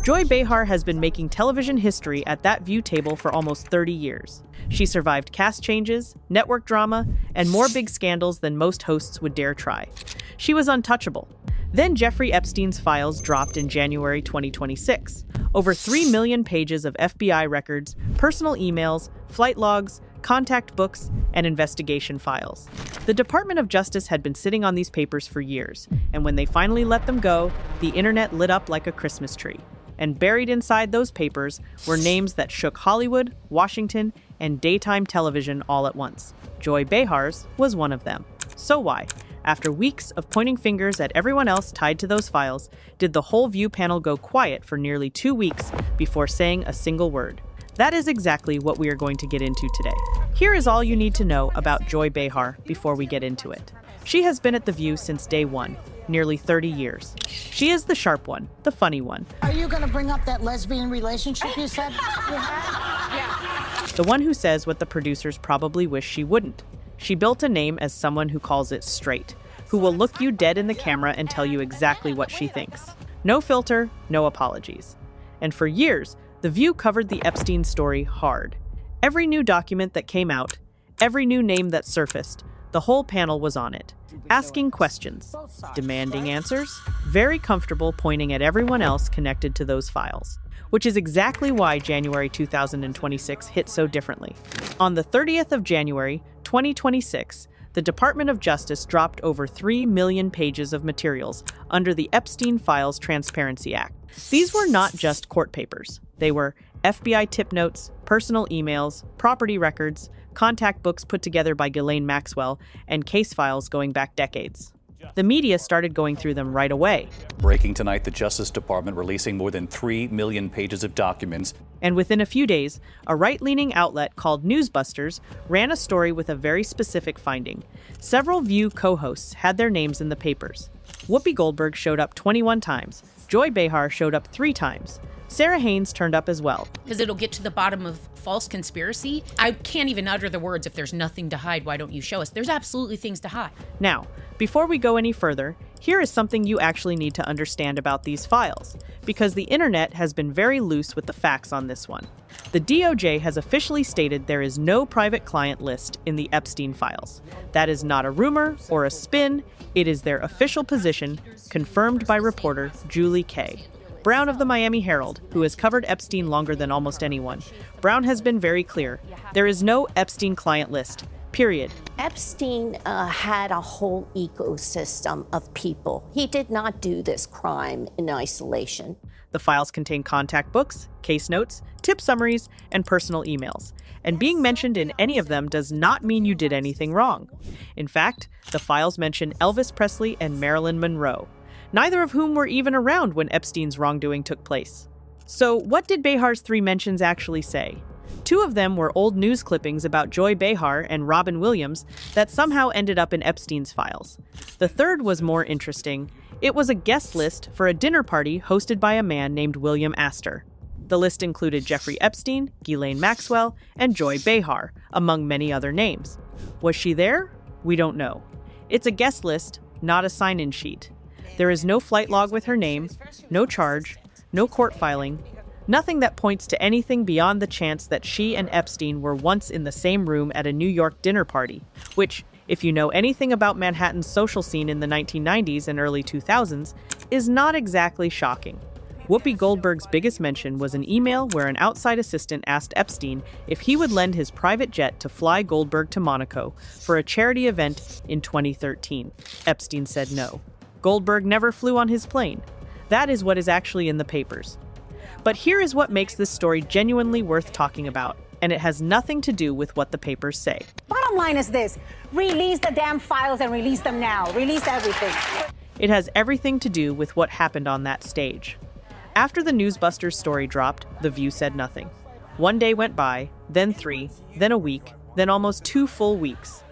Joy Behar has been making television history at that view table for almost 30 years. She survived cast changes, network drama, and more big scandals than most hosts would dare try. She was untouchable. Then Jeffrey Epstein's files dropped in January 2026. Over 3 million pages of FBI records, personal emails, flight logs, contact books, and investigation files. The Department of Justice had been sitting on these papers for years, and when they finally let them go, the internet lit up like a Christmas tree. And buried inside those papers were names that shook Hollywood, Washington, and daytime television all at once. Joy Behar's was one of them. So why, after weeks of pointing fingers at everyone else tied to those files, did the whole View panel go quiet for nearly 2 weeks before saying a single word? That is exactly what we are going to get into today. Here is all you need to know about Joy Behar before we get into it. She has been at The View since day one, nearly 30 years. She is the sharp one, the funny one. Are you going to bring up that lesbian relationship you said you had? Yeah. The one who says what the producers probably wish she wouldn't. She built a name as someone who calls it straight, who will look you dead in the camera and tell you exactly what she thinks. No filter, no apologies. And for years, The View covered the Epstein story hard. Every new document that came out, every new name that surfaced, the whole panel was on it, asking questions, demanding answers, very comfortable pointing at everyone else connected to those files, which is exactly why January 2026 hit so differently. On the 30th of January, 2026, the Department of Justice dropped over 3 million pages of materials under the Epstein Files Transparency Act. These were not just court papers. They were FBI tip notes, personal emails, property records, contact books put together by Ghislaine Maxwell, and case files going back decades. The media started going through them right away. Breaking tonight, the Justice Department releasing more than 3 million pages of documents. And within a few days, a right-leaning outlet called Newsbusters ran a story with a very specific finding. Several View co-hosts had their names in the papers. Whoopi Goldberg showed up 21 times. Joy Behar showed up 3 times. Sarah Haynes turned up as well. Because it'll get to the bottom of false conspiracy. I can't even utter the words, if there's nothing to hide, why don't you show us? There's absolutely things to hide. Now, before we go any further, here is something you actually need to understand about these files, because the internet has been very loose with the facts on this one. The DOJ has officially stated there is no private client list in the Epstein files. That is not a rumor or a spin. It is their official position, confirmed by reporter Julie Kay Brown of the Miami Herald, who has covered Epstein longer than almost anyone. Brown has been very clear. There is no Epstein client list, period. Epstein had a whole ecosystem of people. He did not do this crime in isolation. The files contain contact books, case notes, tip summaries, and personal emails. And being mentioned in any of them does not mean you did anything wrong. In fact, the files mention Elvis Presley and Marilyn Monroe, neither of whom were even around when Epstein's wrongdoing took place. So what did Behar's 3 mentions actually say? 2 of them were old news clippings about Joy Behar and Robin Williams that somehow ended up in Epstein's files. The third was more interesting. It was a guest list for a dinner party hosted by a man named William Astor. The list included Jeffrey Epstein, Ghislaine Maxwell, and Joy Behar, among many other names. Was she there? We don't know. It's a guest list, not a sign-in sheet. There is no flight log with her name, no charge, no court filing, nothing that points to anything beyond the chance that she and Epstein were once in the same room at a New York dinner party, which, if you know anything about Manhattan's social scene in the 1990s and early 2000s, is not exactly shocking. Whoopi Goldberg's biggest mention was an email where an outside assistant asked Epstein if he would lend his private jet to fly Goldberg to Monaco for a charity event in 2013. Epstein said no. Goldberg never flew on his plane. That is what is actually in the papers. But here is what makes this story genuinely worth talking about, and it has nothing to do with what the papers say. Bottom line is this: release the damn files and release them now. Release everything. It has everything to do with what happened on that stage. After the Newsbusters story dropped, The View said nothing. 1 day went by, then 3, then a week, then almost 2 full weeks.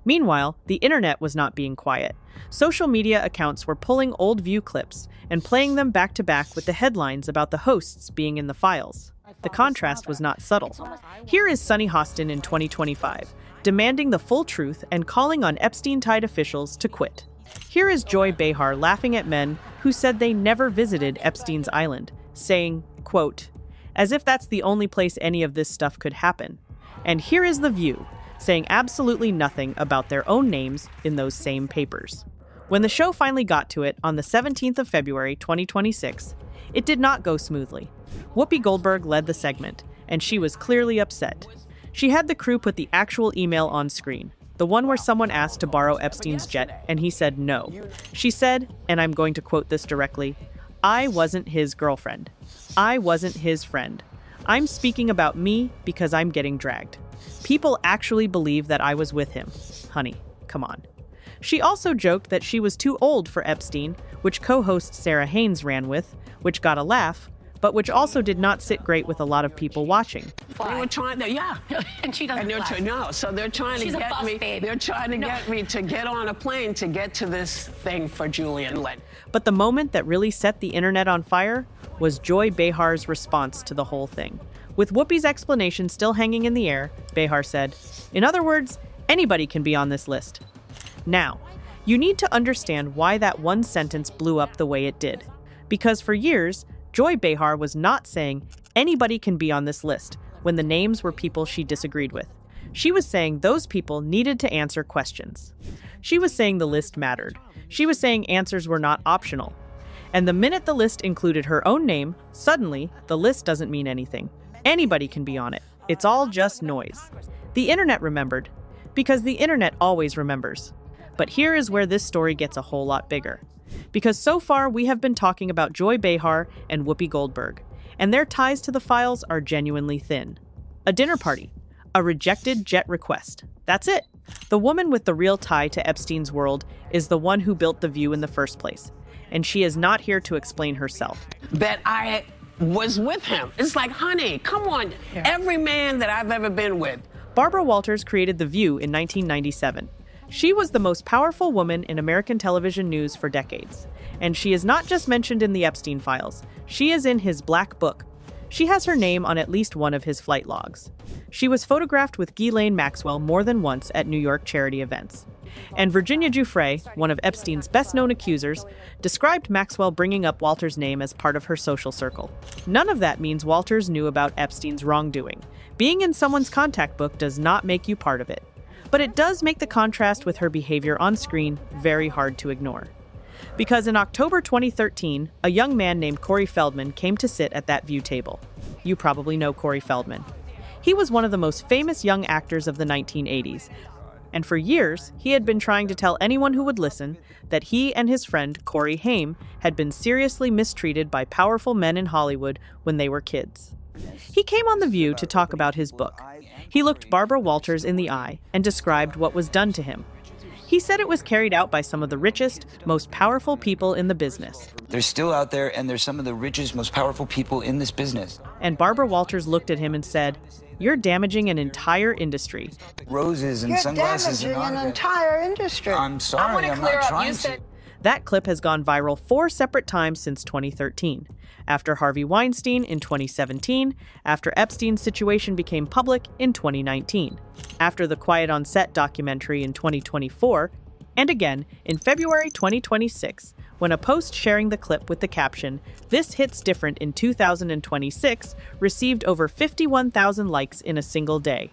Meanwhile, the internet was not being quiet. Social media accounts were pulling old View clips and playing them back to back with the headlines about the hosts being in the files. The contrast was not subtle. Here is Sunny Hostin in 2025, demanding the full truth and calling on Epstein-tied officials to quit. Here is Joy Behar laughing at men who said they never visited Epstein's island, saying, quote, "As if that's the only place any of this stuff could happen." And here is The View, saying absolutely nothing about their own names in those same papers. When the show finally got to it on the 17th of February, 2026, it did not go smoothly. Whoopi Goldberg led the segment, and she was clearly upset. She had the crew put the actual email on screen, the one where someone asked to borrow Epstein's jet, and he said no. She said, and I'm going to quote this directly, "I wasn't his girlfriend. I wasn't his friend. I'm speaking about me because I'm getting dragged. People actually believe that I was with him. Honey, come on." She also joked that she was too old for Epstein, which co-host Sarah Haynes ran with, which got a laugh, but which also did not sit great with a lot of people watching. They were trying to, yeah. And she doesn't No, so they're trying She's to a get boss me. babe. They're trying to get me to get on a plane to get to this thing for Julian Lynn. But the moment that really set the internet on fire was Joy Behar's response to the whole thing. With Whoopi's explanation still hanging in the air, Behar said, "In other words, anybody can be on this list." Now, you need to understand why that one sentence blew up the way it did. Because for years, Joy Behar was not saying anybody can be on this list when the names were people she disagreed with. She was saying those people needed to answer questions. She was saying the list mattered. She was saying answers were not optional. And the minute the list included her own name, suddenly the list doesn't mean anything. Anybody can be on it. It's all just noise. The internet remembered, because the internet always remembers. But here is where this story gets a whole lot bigger. Because so far we have been talking about Joy Behar and Whoopi Goldberg, and their ties to the files are genuinely thin. A dinner party, a rejected jet request. That's it. The woman with the real tie to Epstein's world is the one who built The View in the first place, and she is not here to explain herself. That I was with him. It's like, honey, come on. Every man that I've ever been with. Barbara Walters created The View in 1997. She was the most powerful woman in American television news for decades. And she is not just mentioned in the Epstein files. She is in his Black Book. She has her name on at least one of his flight logs. She was photographed with Ghislaine Maxwell more than once at New York charity events. And Virginia Giuffre, one of Epstein's best-known accusers, described Maxwell bringing up Walters' name as part of her social circle. None of that means Walters knew about Epstein's wrongdoing. Being in someone's contact book does not make you part of it. But it does make the contrast with her behavior on screen very hard to ignore. Because in October 2013, a young man named Corey Feldman came to sit at that View table. You probably know Corey Feldman. He was one of the most famous young actors of the 1980s. And for years, he had been trying to tell anyone who would listen that he and his friend Corey Haim had been seriously mistreated by powerful men in Hollywood when they were kids. He came on The View to talk about his book. He looked Barbara Walters in the eye and described what was done to him. He said it was carried out by some of the richest, most powerful people in the business. They're still out there, and they're some of the richest, most powerful people in this business. And Barbara Walters looked at him and said, "You're damaging an entire industry." Roses and You're sunglasses and damaging an entire industry. I'm sorry, I'm not trying to. That clip has gone viral 4 separate times since 2013. After Harvey Weinstein in 2017, after Epstein's situation became public in 2019, after the Quiet on Set documentary in 2024, and again in February 2026, when a post sharing the clip with the caption, "This hits different in 2026, received over 51,000 likes in a single day.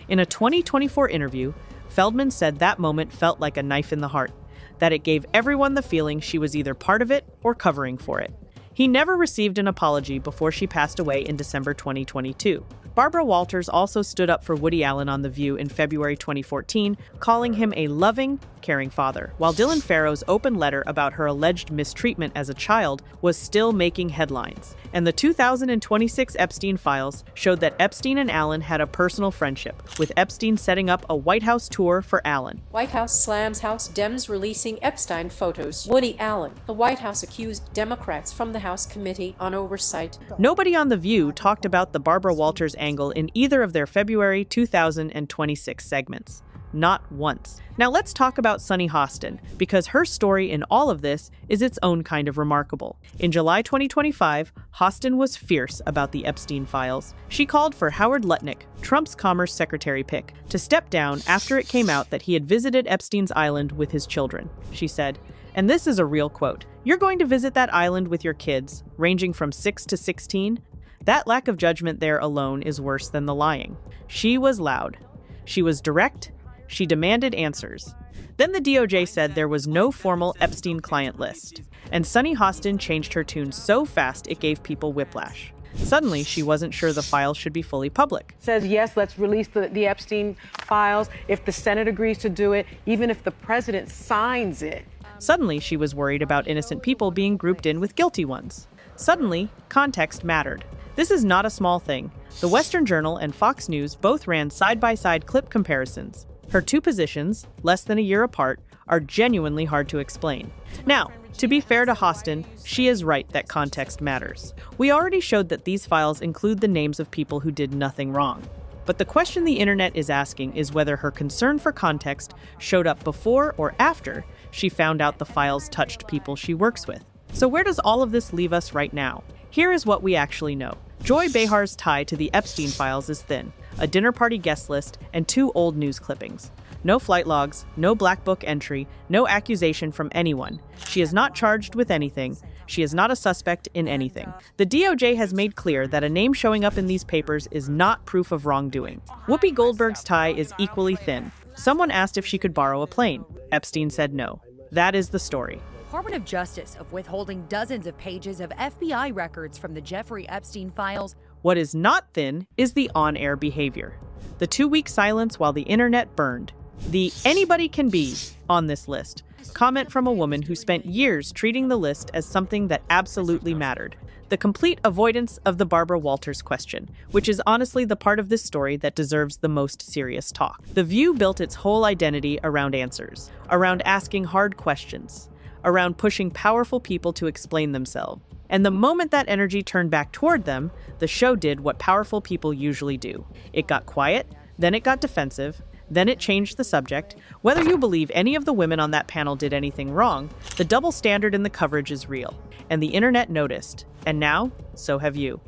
In a 2024 interview, Feldman said that moment felt like a knife in the heart, that it gave everyone the feeling she was either part of it or covering for it. He never received an apology before she passed away in December 2022. Barbara Walters also stood up for Woody Allen on The View in February 2014, calling him a loving, caring father, while Dylan Farrow's open letter about her alleged mistreatment as a child was still making headlines. And the 2026 Epstein files showed that Epstein and Allen had a personal friendship, with Epstein setting up a White House tour for Allen. White House slams House Dems releasing Epstein photos. Woody Allen. The White House accused Democrats from the House Committee on Oversight. Nobody on The View talked about the Barbara Walters angle in either of their February 2026 segments. Not once. Now let's talk about Sunny Hostin, because her story in all of this is its own kind of remarkable. In July 2025, Hostin was fierce about the Epstein files. She called for Howard Lutnick, Trump's Commerce Secretary pick, to step down after it came out that he had visited Epstein's island with his children. She said, and this is a real quote, You're going to visit that island with your kids, ranging from 6 to 16? That lack of judgment there alone is worse than the lying. She was loud. She was direct. She demanded answers. Then the DOJ said there was no formal Epstein client list. And Sunny Hostin changed her tune so fast it gave people whiplash. Suddenly, she wasn't sure the files should be fully public. Says, yes, let's release the Epstein files if the Senate agrees to do it, even if the president signs it. Suddenly, she was worried about innocent people being grouped in with guilty ones. Suddenly, context mattered. This is not a small thing. The Western Journal and Fox News both ran side-by-side clip comparisons. Her two positions, less than a year apart, are genuinely hard to explain. Now, to be fair to Hostin, she is right that context matters. We already showed that these files include the names of people who did nothing wrong. But the question the internet is asking is whether her concern for context showed up before or after she found out the files touched people she works with. So where does all of this leave us right now? Here is what we actually know. Joy Behar's tie to the Epstein files is thin, a dinner party guest list, and 2 old news clippings. No flight logs, no black book entry, no accusation from anyone. She is not charged with anything. She is not a suspect in anything. The DOJ has made clear that a name showing up in these papers is not proof of wrongdoing. Whoopi Goldberg's tie is equally thin. Someone asked if she could borrow a plane. Epstein said no. That is the story. Department of Justice of withholding dozens of pages of FBI records from the Jeffrey Epstein files. What is not thin is the on-air behavior. The 2-week silence while the internet burned. The anybody can be on this list. Comment from a woman who spent years treating the list as something that absolutely mattered. The complete avoidance of the Barbara Walters question, which is honestly the part of this story that deserves the most serious talk. The View built its whole identity around answers, around asking hard questions, around pushing powerful people to explain themselves. And the moment that energy turned back toward them, the show did what powerful people usually do. It got quiet, then it got defensive, then it changed the subject. Whether you believe any of the women on that panel did anything wrong, the double standard in the coverage is real. And the internet noticed. And now, so have you.